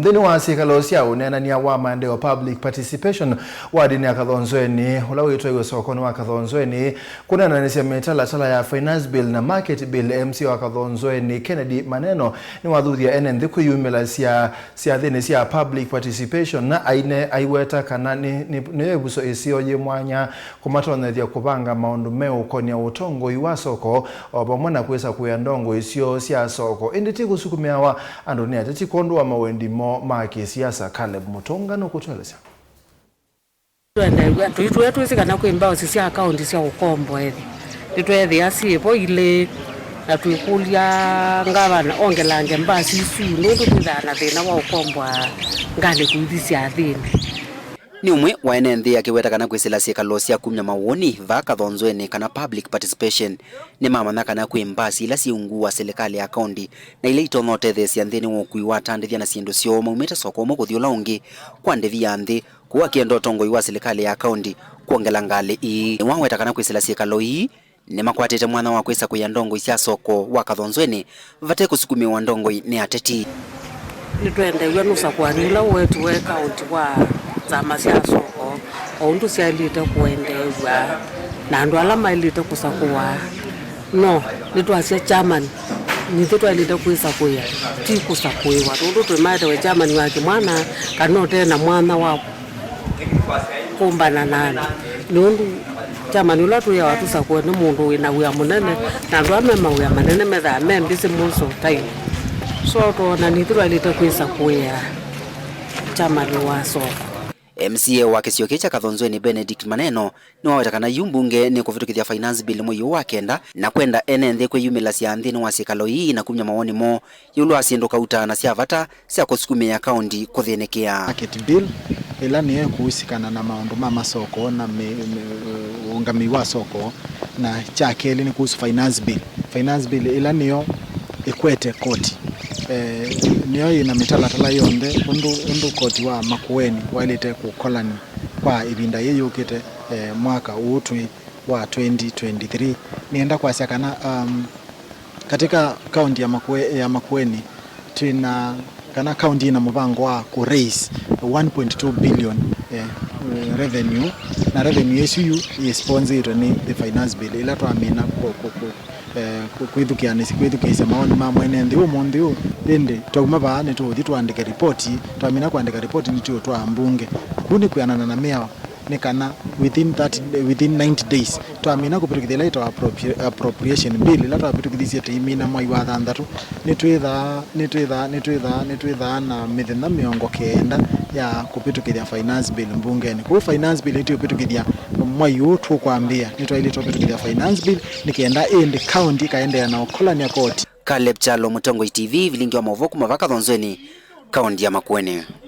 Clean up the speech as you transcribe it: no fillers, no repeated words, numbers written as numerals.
Ndeni wa sikalosya unenania wa maendeeo public participation wadi ni Kathonzweni ulawitwa iwe sokoni wa Kathonzweni kunenanisia mitala ya finance bill na market bill. MC wa Kathonzweni Kennedy Maneno ni wathuthia Enenthi kwiyumilasyae thini cia public participation na aine aiweta kana ni ebuso isio ye mwanya kumatonethia kubanga maundu meu konia utongoi wa soko pamwe na kwisa kuya ndongo isio cia soko inditi gusukumiawa andu ni ateti kondu wa mawendimo maki siasa Caleb Mutonga no kutweleza tuitwe kana kwimba sisi account cia ukombo ethi twethe asipo ile na tukulya ngabana ongelange mbasi su nundu thana thina wa ukombo ngale kuithisia thini ni umwe wa Enenthi akiweta kana kwisilasya kalosya kumya mawoni va Kathonzweni kana public participation ni mama kana kwimbasi ila siungua serikali ya county na ile itonote cia nthini wokui wa tandithia na sindu cio maumeta soko mo kuthiola ungi kwa ndevi ya nthi kuwa kiendo tongoi wa serikali ya county kuongela ngale ii waweta kana kwisilasya kaloi ni makwatite mwana wa kwisa kuya ndongo cia soko wa Kathonzweni vate kusukumiwa ndongo ni ateti ni twende yenusa kwa nila wetu we county wa za maseso ondu sialite kuendewa na andu alama ilite kusakuwa no nitwasia chairman nitwalite kuisakuya ti kusakuwa ndu twemaite we chairman wake mwana kanote na mwana wa kumbana nana nundu chairman ulatu ya watu sakuwa ni mundu wina uya munene na andu amema uya manene metha membisi muso time so to na nitwalite kuisakuya chairman wa soko. MCA wa kisio kicha Kathonzweni Maneno ni waweta kana yumbunge ni kuvitukithia finance bill mwiyo wa kenda na kwenda Enenthi kwiyumilasyae nthini wa sikaloi na kumya mawoni mo yiulu asindu kauta na siavata sia kusukumia county kuthinikia market bill ila ni kuhusikana na maundu ma masoko na ungami wa soko na chake ili ni kuhusu finance bill ila niyo ikwete koti niyo ina mitala yonde undu koti wa makueni walite ku kolani kwa ibinda yeyukite mwaka utwi wa 2023 nienda kwa siakana katika county ya Makueni tuna kana county ina mpango wa ku raise 1.2 billion revenue na revenue issue is sponsored ni the finance bill ila tuamina kwithukia maoni ma Enenthi umundi indi twauma ba ni tuthi twandike report twamina kuandika report ni tu twa mbunge kuni kuyanana na meya ni kana within 90 days twamina kupitukithia later appropriation bill ila twapitukithia timina mwai wa thanthatu ni twitha na mithenya miongo kenda ya kupitukithia finance bill mbungeni ku finance bill itu kupitukithia mwai utu kwambia ni twaile tupitukithia finance bill nikienda indi county kaendea na okolani ya court. Caleb Mutongo TV vilingi wa Mavoku mavaka Kathonzweni kaunti ya Makueni.